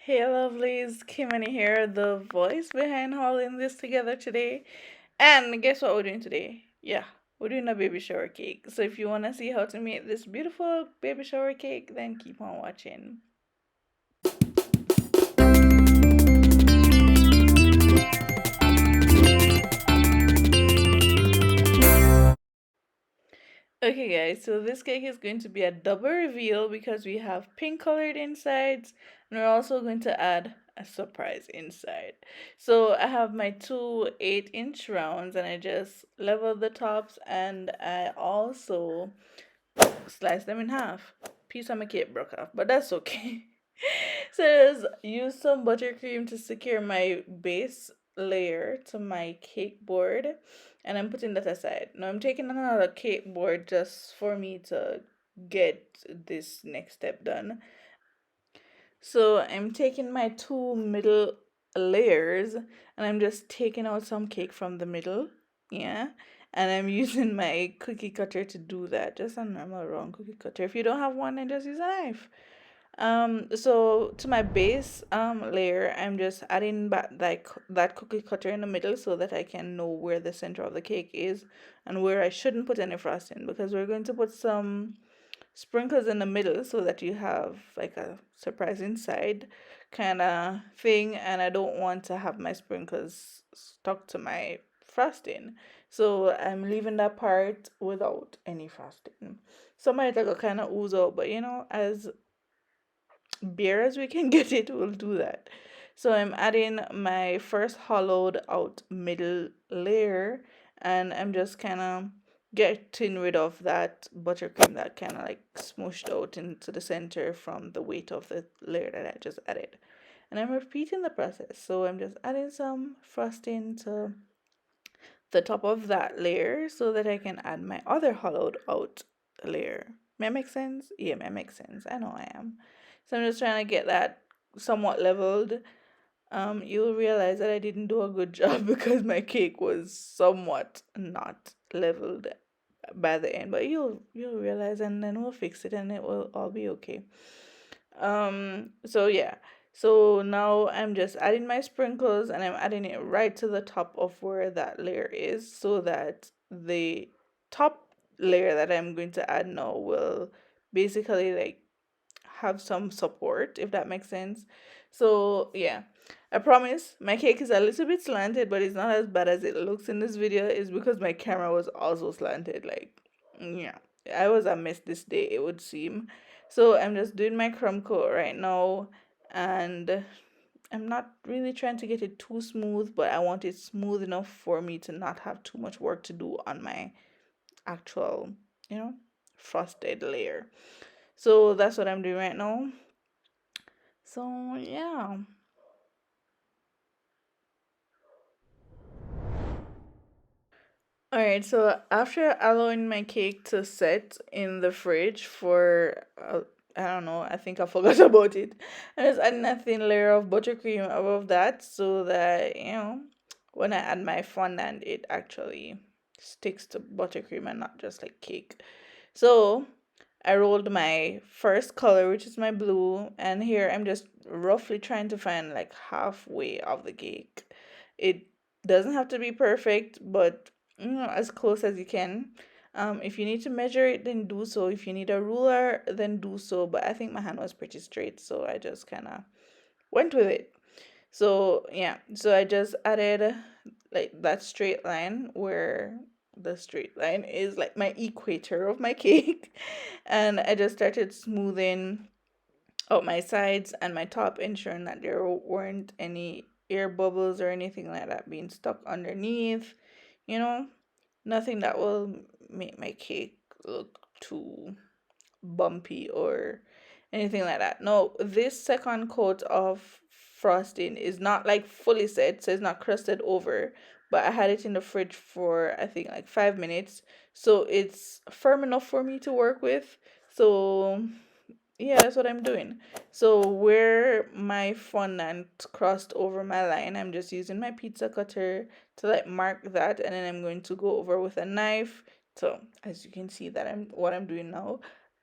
Hey lovelies, Kimani here, the voice behind hauling this together today. And guess what we're doing today? Yeah, we're doing a baby shower cake. So if you want to see how to make this beautiful baby shower cake, then keep on watching. Okay guys, so this cake is going to be a double reveal because we have pink colored insides and we're also going to add a surprise inside. So I have my two 8-inch rounds and I just leveled the tops and I also slice them in half. Piece of my cake broke off, but that's okay. So just use some buttercream to secure my base layer to my cake board, and I'm putting that aside. Now I'm taking another cake board just for me to get this next step done. So I'm taking my two middle layers and I'm just taking out some cake from the middle. Yeah. And I'm using my cookie cutter to do that. Just a normal round cookie cutter. If you don't have one, then just use a knife. So to my base layer, I'm just adding back that cookie cutter in the middle so that I can know where the center of the cake is and where I shouldn't put any frosting because we're going to put some sprinkles in the middle so that you have like a surprise inside kind of thing, and I don't want to have my sprinkles stuck to my frosting, so I'm leaving that part without any frosting. Some might like a kind of ooze out, but as bare as we can get it, we'll do that. So I'm adding my first hollowed out middle layer and I'm just kind of getting rid of that buttercream that kind of like smooshed out into the center from the weight of the layer that I just added. And I'm repeating the process. So I'm just adding some frosting to the top of that layer so that I can add my other hollowed out layer. May I make sense? Yeah, may I make sense? I know I am. So I'm just trying to get that somewhat leveled. You'll realize that I didn't do a good job because my cake was somewhat not leveled by the end, but you'll realize and then we'll fix it and it will all be okay. So yeah. So now I'm just adding my sprinkles and I'm adding it right to the top of where that layer is so that the top layer that I'm going to add now will basically like have some support, if that makes sense. So yeah, I promise my cake is a little bit slanted, but it's not as bad as it looks in this video. It's because my camera was also slanted. Like, yeah, I was a mess this day, it would seem. So I'm just doing my crumb coat right now, and I'm not really trying to get it too smooth, but I want it smooth enough for me to not have too much work to do on my actual, you know, frosted layer. So that's what I'm doing right now. So yeah. Alright, so after allowing my cake to set in the fridge for, I don't know, I think I forgot about it. I just adding a thin layer of buttercream above that so that, when I add my fondant, it actually sticks to buttercream and not just like cake. So I rolled my first color, which is my blue, and here I'm just roughly trying to find like halfway of the cake. It doesn't have to be perfect, but as close as you can. If you need to measure it, then do so. If you need a ruler, then do so. But I think my hand was pretty straight, so I just kind of went with it. So yeah, so I just added like that straight line where the straight line is like my equator of my cake, and I just started smoothing out my sides and my top, ensuring that there weren't any air bubbles or anything like that being stuck underneath. You know, nothing that will make my cake look too bumpy or anything like that. No, this second coat of frosting is not like fully set, so it's not crusted over. But I had it in the fridge for I think like 5 minutes, so it's firm enough for me to work with. So yeah, that's what I'm doing. So where my fondant crossed over my line, I'm just using my pizza cutter to like mark that, and then I'm going to go over with a knife. So as you can see that I'm what I'm doing now,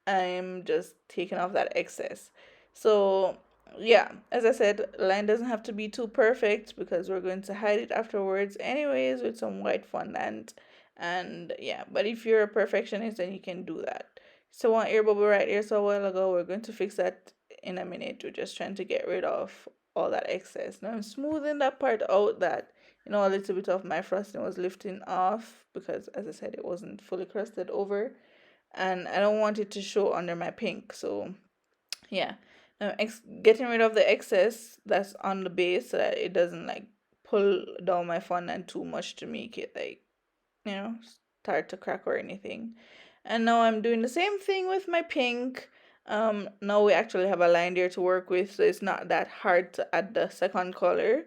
I'm just taking off that excess. So Yeah, as I said, line doesn't have to be too perfect because we're going to hide it afterwards anyways with some white fondant. And yeah, but if you're a perfectionist, then you can do that. So one air bubble right here, so a while ago, we're going to fix that in a minute. We're just trying to get rid of all that excess. Now I'm smoothing that part out that, a little bit of my frosting was lifting off because, as I said, it wasn't fully crusted over. And I don't want it to show under my pink, so yeah. Now, getting rid of the excess that's on the base so that it doesn't like pull down my fondant too much to make it like, you know, start to crack or anything. And now I'm doing the same thing with my pink. Now we actually have a line there to work with, so it's not that hard to add the second color.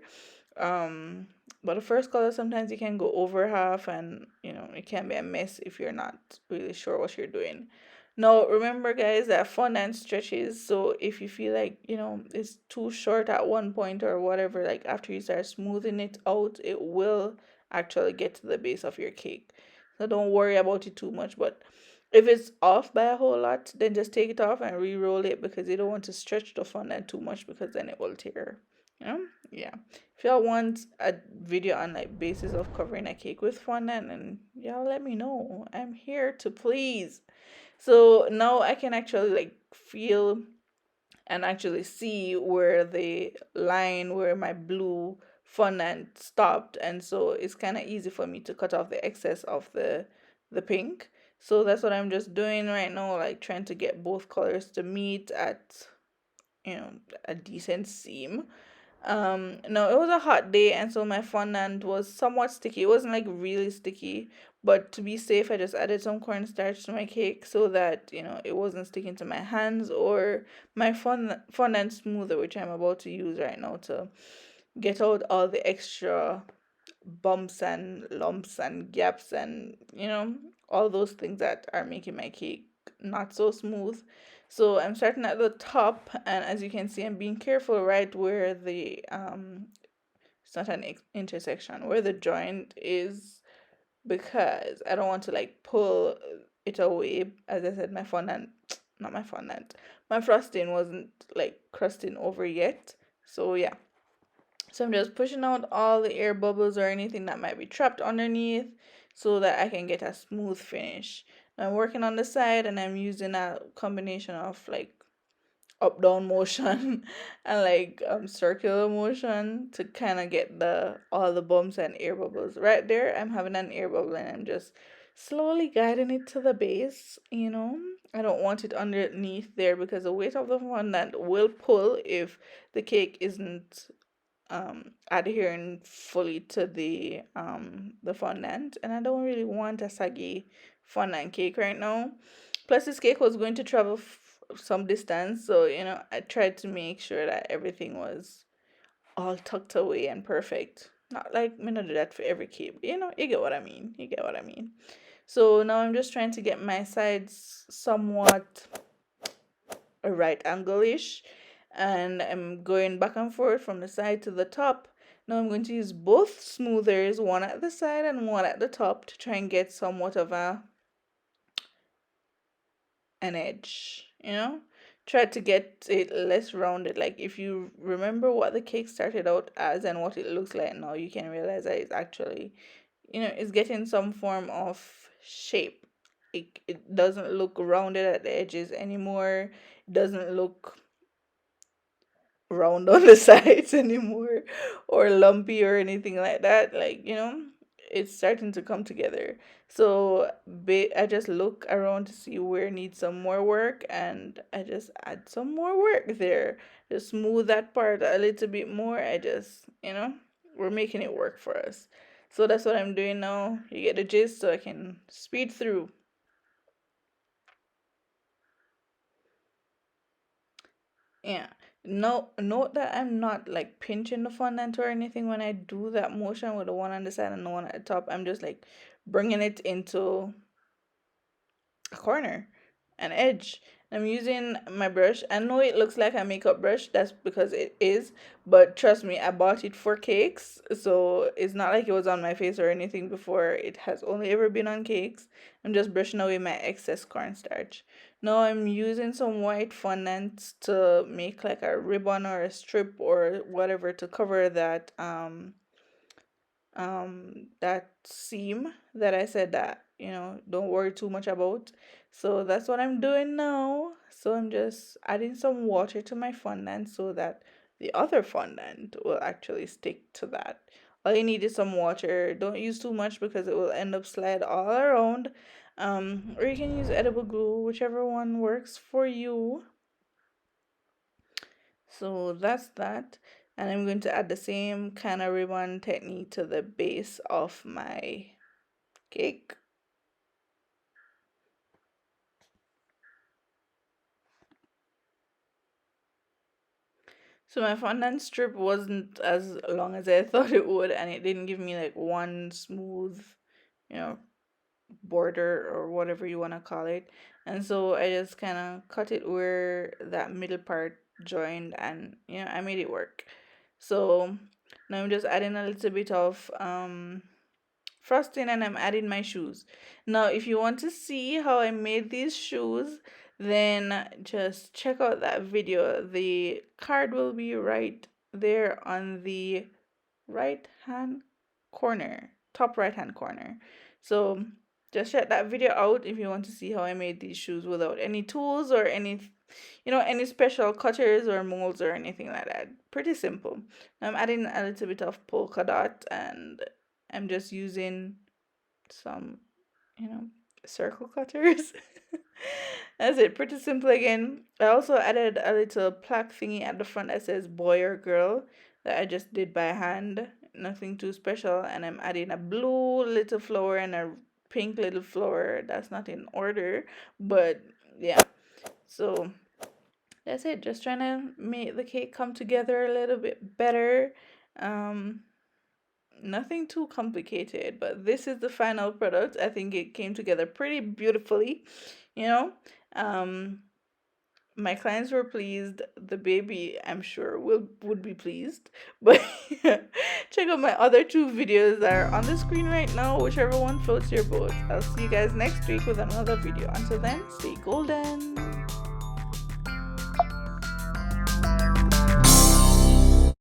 Um, but the first color sometimes you can go over half, and it can be a mess if you're not really sure what you're doing. Now remember, guys, that fondant stretches. So if you feel like it's too short at one point or whatever, like after you start smoothing it out, it will actually get to the base of your cake. So don't worry about it too much. But if it's off by a whole lot, then just take it off and re-roll it because you don't want to stretch the fondant too much because then it will tear. Yeah. If y'all want a video on like basis of covering a cake with fondant, and y'all let me know. I'm here to please. So now I can actually like feel and actually see where the line where my blue fondant stopped, and so it's kind of easy for me to cut off the excess of the pink. So that's what I'm just doing right now, like trying to get both colors to meet at a decent seam. No, it was a hot day, and so my fondant was somewhat sticky. It wasn't like really sticky, but to be safe, I just added some cornstarch to my cake so that it wasn't sticking to my hands or my fondant smoother, which I'm about to use right now to get out all the extra bumps and lumps and gaps and all those things that are making my cake not so smooth. So I'm starting at the top, and as you can see, I'm being careful right where the it's not an intersection, where the joint is, because I don't want to like pull it away. As I said, my fondant not my fondant my frosting wasn't like crusting over yet. So yeah, so I'm just pushing out all the air bubbles or anything that might be trapped underneath so that I can get a smooth finish. I'm working on the side, and I'm using a combination of like up down motion and like circular motion to kind of get the all the bumps and air bubbles. Right there, I'm having an air bubble, and I'm just slowly guiding it to the base. I don't want it underneath there because the weight of the fondant will pull if the cake isn't adhering fully to the fondant, and I don't really want a saggy fondant cake right now. Plus this cake was going to travel some distance, so I tried to make sure that everything was all tucked away and perfect. Not like me not do that for every cake, but you get what I mean. You get what I mean. So now I'm just trying to get my sides somewhat a right angle-ish, and I'm going back and forth from the side to the top. Now I'm going to use both smoothers, one at the side and one at the top, to try and get somewhat of an edge. Try to get it less rounded. Like if you remember what the cake started out as and what it looks like now, you can realize that it's actually, it's getting some form of shape. It doesn't look rounded at the edges anymore. It doesn't look round on the sides anymore or lumpy or anything like that. Like it's starting to come together. So I just look around to see where needs some more work, and I just add some more work there. Just smooth that part a little bit more. I just we're making it work for us. So that's what I'm doing now. You get the gist, so I can speed through. Yeah. No, note that I'm not like pinching the fondant or anything when I do that motion with the one on the side and the one at the top. I'm just like bringing it into a corner, an edge, I'm using my brush. I know it looks like a makeup brush. That's because it is. But trust me, I bought it for cakes. So it's not like it was on my face or anything before. It has only ever been on cakes. I'm just brushing away my excess cornstarch. Now I'm using some white fondant to make like a ribbon or a strip or whatever to cover that seam that I said that, don't worry too much about. So that's what I'm doing now. So I'm just adding some water to my fondant so that the other fondant will actually stick to that. All you need is some water. Don't use too much because it will end up slide all around. Or you can use edible glue, whichever one works for you. So that's that. And I'm going to add the same kind of ribbon technique to the base of my cake. So my fondant strip wasn't as long as I thought it would, and it didn't give me like one smooth, you know, border or whatever you want to call it. And so I just kind of cut it where that middle part joined, and I made it work. So now I'm just adding a little bit of frosting, and I'm adding my shoes. Now, if you want to see how I made these shoes, then just check out that video. The card will be right there on the right hand corner, top right hand corner. So just check that video out if you want to see how I made these shoes without any tools or any special cutters or molds or anything like that. Pretty simple. I'm adding a little bit of polka dot, and I'm just using some, circle cutters. That's it. Pretty simple again. I also added a little plaque thingy at the front that says boy or girl that I just did by hand. Nothing too special. And I'm adding a blue little flower and a pink little flower. That's not in order. But yeah. So that's it. Just trying to make the cake come together a little bit better. Um, Nothing too complicated, but this is the final product. I think it came together pretty beautifully, you know. Um, my clients were pleased. The baby, I'm sure, would be pleased. But check out my other two videos that are on the screen right now, whichever one floats your boat. I'll see you guys next week with another video. Until then, stay golden.